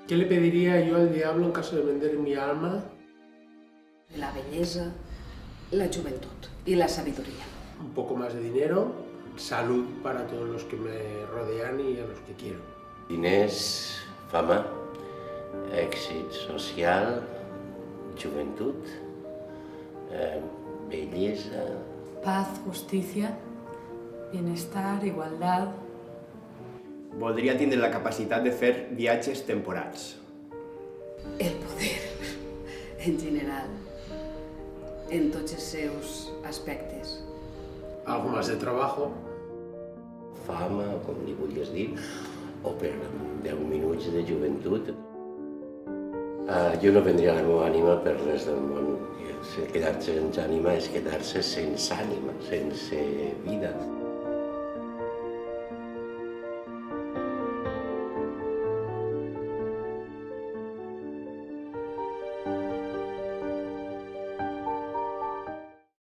¿Qué le pediría yo al diablo en caso de vender mi alma? La belleza, la juventud y la sabiduría. Un poco más de dinero, salud para todos los que me rodean y a los que quiero. Diners, fama, èxit social, joventut, bellesa... Paz, justicia, bienestar, igualdad... Voldria tindre la capacitat de fer viatges temporals. El poder, en general, en tots els seus aspectes. Algo más de trabajo. Fama, com li vulguis dir, o per 10 minuts de joventut. Jo no vendria la meva ànima per res del món. Quedar-se sense ànima és quedar-se sense ànima, sense vida.